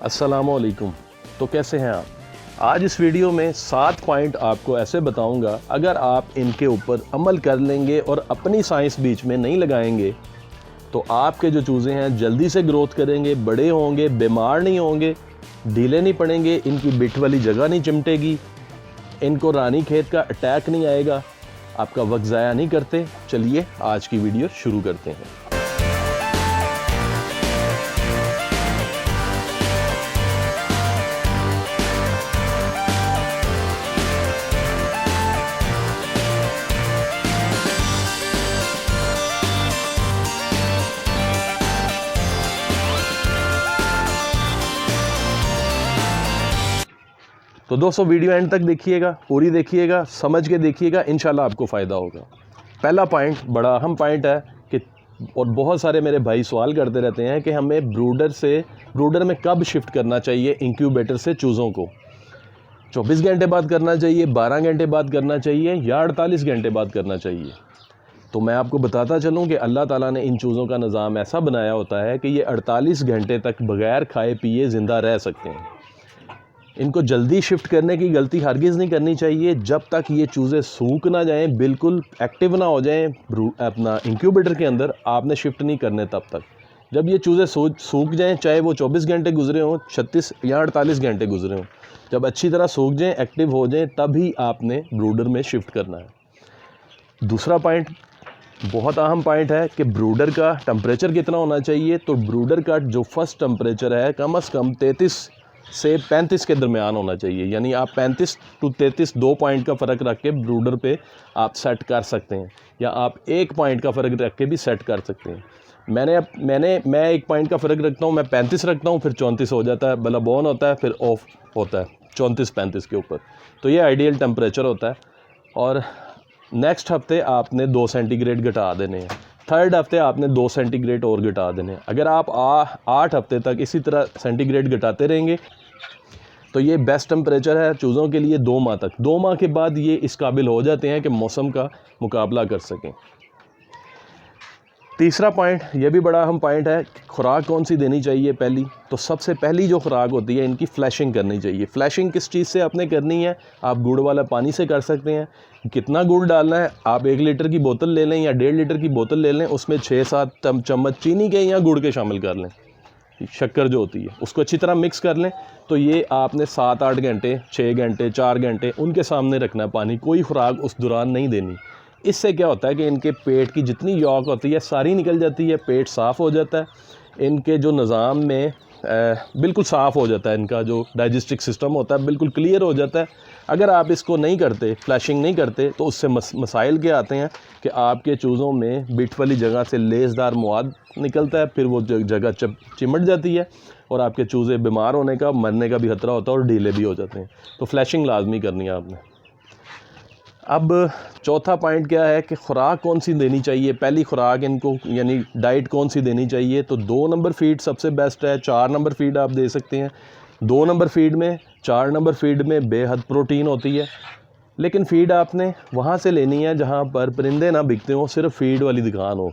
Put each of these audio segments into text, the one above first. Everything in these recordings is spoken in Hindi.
अस्सलामुअलैकुम। तो कैसे हैं आप? आज इस वीडियो में 7 पॉइंट आपको ऐसे बताऊंगा, अगर आप इनके ऊपर अमल कर लेंगे और अपनी साइंस बीच में नहीं लगाएंगे तो आपके जो चूज़े हैं जल्दी से ग्रोथ करेंगे, बड़े होंगे, बीमार नहीं होंगे, ढीले नहीं पड़ेंगे, इनकी बिट वाली जगह नहीं चिमटेगी, इनको रानी खेत का अटैक नहीं आएगा। आपका वक्त ज़ाया नहीं करते। चलिए आज की वीडियो शुरू करते हैं। तो दोस्तों वीडियो एंड तक देखिएगा, पूरी देखिएगा, समझ के देखिएगा, इंशाल्लाह आपको फ़ायदा होगा। पहला पॉइंट बड़ा अहम पॉइंट है कि और बहुत सारे मेरे भाई सवाल करते रहते हैं कि हमें ब्रूडर में कब शिफ्ट करना चाहिए इंक्यूबेटर से चूज़ों को। 24 घंटे बाद करना चाहिए, 12 घंटे बाद करना चाहिए या 48 घंटे बाद करना चाहिए। तो मैं आपको बताता चलूँ कि अल्लाह ताला ने इन चूज़ों का निज़ाम ऐसा बनाया होता है कि ये 48 घंटे तक बग़ैर खाए पिए ज़िंदा रह सकते हैं। इनको जल्दी शिफ्ट करने की गलती हरगिज़ नहीं करनी चाहिए। जब तक ये चूज़े सूख ना जाएं, बिल्कुल एक्टिव ना हो जाएं अपना इंक्यूबेटर के अंदर, आपने शिफ्ट नहीं करने तब तक। जब ये चूज़े सूख जाएं, चाहे वो 24 घंटे गुजरे हों, 36 या 48 घंटे गुजरे हों, जब अच्छी तरह सूख जाएं, एक्टिव हो जाएं, तभी आपने ब्रूडर में शिफ्ट करना है। दूसरा पॉइंट बहुत अहम पॉइंट है कि ब्रूडर का टेम्परेचर कितना होना चाहिए। तो ब्रूडर का जो फर्स्ट टेम्परेचर है कम से कम 33 से 35 के दरमियान होना चाहिए। यानी आप 35 to 33 2 पॉइंट का फ़र्क रख के ब्रूडर पे आप सेट कर सकते हैं, या आप 1 पॉइंट का फ़र्क रख के भी सेट कर सकते हैं। मैं 1 पॉइंट का फ़र्क रखता हूँ, मैं 35 रखता हूँ, फिर 34 हो जाता है, मतलब ऑन होता है, फिर ऑफ होता है 34-35 के ऊपर। तो ये आइडियल टेम्परेचर होता है। और नेक्स्ट हफ्ते आपने 2 सेंटीग्रेड घटा देने हैं, थर्ड हफ्ते आपने 2 सेंटीग्रेड और घटा देने हैं। अगर आप 8 हफ्ते तक इसी तरह सेंटीग्रेड घटाते रहेंगे तो ये बेस्ट टेम्परेचर है चूज़ों के लिए 2 माह तक। 2 माह के बाद ये इस काबिल हो जाते हैं कि मौसम का मुकाबला कर सकें। तीसरा पॉइंट, ये भी बड़ा अहम पॉइंट है, खुराक कौन सी देनी चाहिए। तो सबसे पहली जो खुराक होती है, इनकी फ्लैशिंग करनी चाहिए। फ्लैशिंग किस चीज़ से आपने करनी है? आप गुड़ वाला पानी से कर सकते हैं। कितना गुड़ डालना है? आप 1 लीटर की बोतल ले लें या 1.5 लीटर की बोतल ले लें, उसमें 6-7 चम्मच चीनी के या गुड़ के शामिल कर लें। शक्कर जो होती है उसको अच्छी तरह मिक्स कर लें। तो ये आपने 7-8 घंटे, 6 घंटे, 4 घंटे उनके सामने रखना है पानी, कोई खुराक उस दौरान नहीं देनी। इससे क्या होता है कि इनके पेट की जितनी यॉक होती है सारी निकल जाती है, पेट साफ़ हो जाता है, इनके जो निज़ाम में बिल्कुल साफ़ हो जाता है, इनका जो डाइजेस्टिव सिस्टम होता है बिल्कुल क्लियर हो जाता है। अगर आप इसको नहीं करते, फ्लैशिंग नहीं करते, तो उससे मसाइल क्या आते हैं कि आपके चूज़ों में बिट वाली जगह से लेसदार मवाद निकलता है, फिर वो जगह चिमट जाती है और आपके चूज़े बीमार होने का, मरने का भी खतरा होता है और ढीले भी हो जाते हैं। तो फ्लैशिंग लाजमी करनी है आपने। अब चौथा पॉइंट क्या है कि खुराक कौन सी देनी चाहिए। पहली खुराक इनको यानी डाइट कौन सी देनी चाहिए। तो 2 नंबर फीड सबसे बेस्ट है। 4 नंबर फीड आप दे सकते हैं। 2 नंबर फीड में, 4 नंबर फीड में बेहद प्रोटीन होती है, लेकिन फ़ीड आपने वहाँ से लेनी है जहाँ पर परिंदे ना बिकते हों, सिर्फ फ़ीड वाली दुकान हो।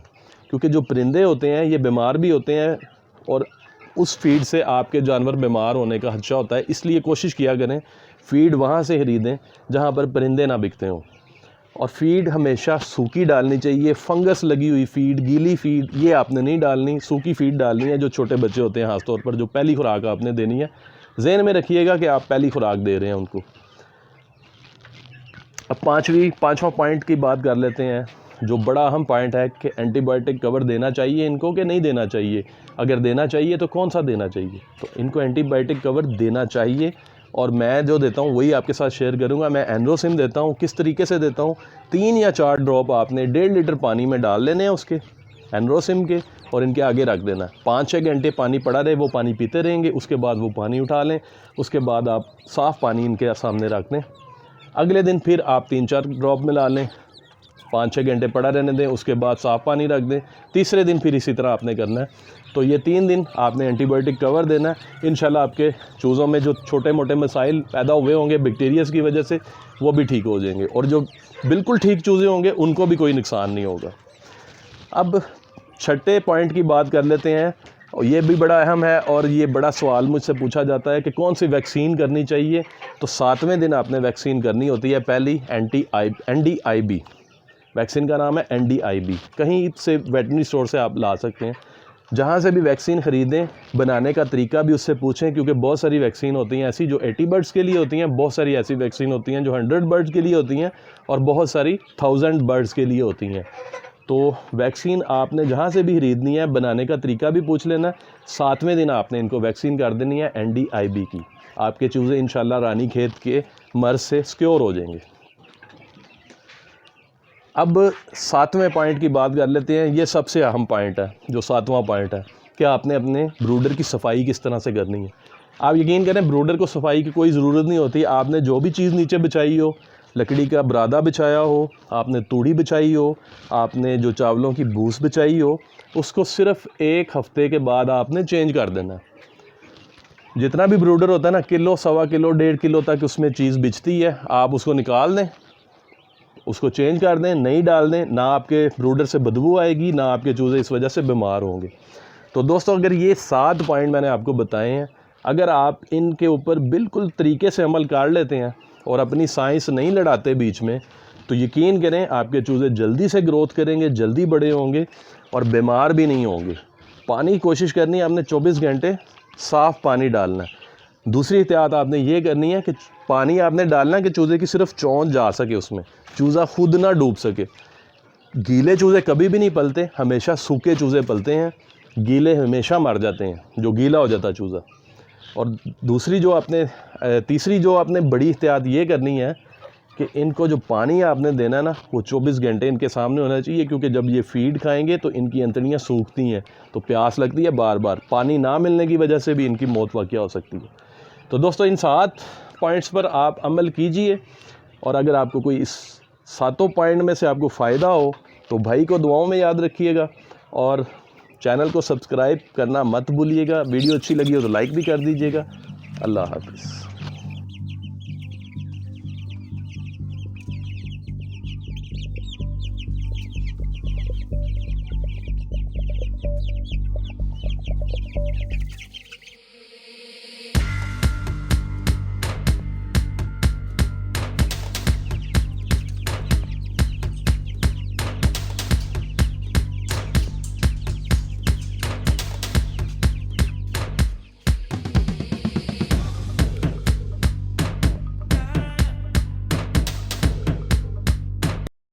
क्योंकि जो परिंदे होते हैं ये बीमार भी होते हैं और उस फीड से आपके जानवर बीमार होने का खदशा होता है। इसलिए कोशिश किया करें फ़ीड वहाँ से खरीदें जहाँ पर परिंदे ना बिकते हों। और फ़ीड हमेशा सूखी डालनी चाहिए। फंगस लगी हुई फ़ीड, गीली फ़ीड ये आपने नहीं डालनी, सूखी फ़ीड डालनी है। जो छोटे बच्चे होते हैं ख़ास तौर पर, जो पहली खुराक आपने देनी है, ज़हन में रखिएगा कि आप पहली खुराक दे रहे हैं उनको। अब पाँचवा पॉइंट की बात कर लेते हैं, जो बड़ा अहम पॉइंट है कि एंटीबायोटिक कवर देना चाहिए इनको कि नहीं देना चाहिए। अगर देना चाहिए तो कौन सा देना चाहिए। तो इनको एंटीबायोटिक कवर देना चाहिए और मैं जो देता हूँ वही आपके साथ शेयर करूँगा। मैं एनरोसिम देता हूँ। किस तरीके से देता हूँ? 3 या 4 ड्रॉप आपने 1.5 लीटर पानी में डाल लेने हैं उसके, एनरोसिम के, और इनके आगे रख देना है। 5-6 घंटे पानी पड़ा रहे, वो पानी पीते रहेंगे। उसके बाद वो पानी उठा लें, उसके बाद आप साफ़ पानी इनके सामने रख दें। अगले दिन फिर आप 3-4 ड्रॉप मिला लें, 5-6 घंटे पड़ा रहने दें, उसके बाद साफ़ पानी रख दें। तीसरे दिन फिर इसी तरह आपने करना है। तो ये 3 दिन आपने एंटीबायोटिक कवर देना है। इंशाल्लाह आपके चूज़ों में जो छोटे मोटे मसाइल पैदा हुए होंगे बैक्टीरियाज़ की वजह से, वो भी ठीक हो जाएंगे, और जो बिल्कुल ठीक चूज़े होंगे उनको भी कोई नुकसान नहीं होगा। अब छठे पॉइंट की बात कर लेते हैं और ये भी बड़ा अहम है, और ये बड़ा सवाल मुझसे पूछा जाता है कि कौन सी वैक्सीन करनी चाहिए। तो 7वें दिन आपने वैक्सीन करनी होती है पहली NDIB। वैक्सीन का नाम है NDIB। कहीं से वेटनरी स्टोर से आप ला सकते हैं, जहाँ से भी वैक्सीन ख़रीदें बनाने का तरीका भी उससे पूछें, क्योंकि बहुत सारी वैक्सीन होती हैं ऐसी जो 80 बर्ड्स के लिए होती हैं, बहुत सारी ऐसी वैक्सीन होती हैं जो 100 बर्ड्स के लिए होती हैं, और बहुत सारी 1000 बर्ड्स के लिए होती हैं। तो वैक्सीन आपने जहाँ से भी ख़रीदनी है बनाने का तरीका भी पूछ लेना। 7वें दिन आपने इनको वैक्सीन कर देनी है NDIB की। आपके चूज़े इंशाल्लाह रानीखेत के मर्ज़ से सिक्योर हो जाएंगे। अब 7वें पॉइंट की बात कर लेते हैं। ये सबसे अहम पॉइंट है, जो 7वां पॉइंट है कि आपने अपने ब्रूडर की सफाई किस तरह से करनी है। आप यकीन करें, ब्रूडर को सफाई की कोई ज़रूरत नहीं होती। आपने जो भी चीज़ नीचे बिछाई हो, लकड़ी का बरादा बिछाया हो, आपने तूड़ी बिछाई हो, आपने जो चावलों की भूस बिछाई हो, उसको सिर्फ़ 1 हफ़्ते के बाद आपने चेंज कर देना है। जितना भी ब्रूडर होता है ना, किलो, सवा किलो, 1.5 किलो तक उसमें चीज़ बिछती है। आप उसको निकाल दें, उसको चेंज कर दें, नई डाल दें। ना आपके ब्रूडर से बदबू आएगी, ना आपके चूज़े इस वजह से बीमार होंगे। तो दोस्तों, अगर ये 7 पॉइंट मैंने आपको बताए हैं, अगर आप इनके ऊपर बिल्कुल तरीके से अमल कर लेते हैं और अपनी साइंस नहीं लड़ाते बीच में, तो यकीन करें आपके चूज़े जल्दी से ग्रोथ करेंगे, जल्दी बड़े होंगे और बीमार भी नहीं होंगे। पानी की कोशिश करनी है आपने 24 घंटे साफ़ पानी डालना है। दूसरी एहतियात आपने ये करनी है कि पानी आपने डालना है कि चूज़े की सिर्फ चोंच जा सके, उसमें चूज़ा खुद ना डूब सके। गीले चूज़े कभी भी नहीं पलते, हमेशा सूखे चूज़े पलते हैं। गीले हमेशा मर जाते हैं, जो गीला हो जाता है चूज़ा। और दूसरी जो आपने तीसरी जो आपने बड़ी एहतियात ये करनी है कि इनको जो पानी आपने देना है ना, वो 24 घंटे इनके सामने होना चाहिए, क्योंकि जब ये फीड खाएंगे तो इनकी अंतड़ियाँ सूखती हैं, तो प्यास लगती है बार बार। पानी ना मिलने की वजह से भी इनकी मौत वाक़या हो सकती है। तो दोस्तों, इन 7 पॉइंट्स पर आप अमल कीजिए, और अगर आपको कोई इस 7 पॉइंट में से आपको फ़ायदा हो तो भाई को दुआओं में याद रखिएगा, और चैनल को सब्सक्राइब करना मत भूलिएगा। वीडियो अच्छी लगी हो तो लाइक भी कर दीजिएगा। अल्लाह हाफ़िज़।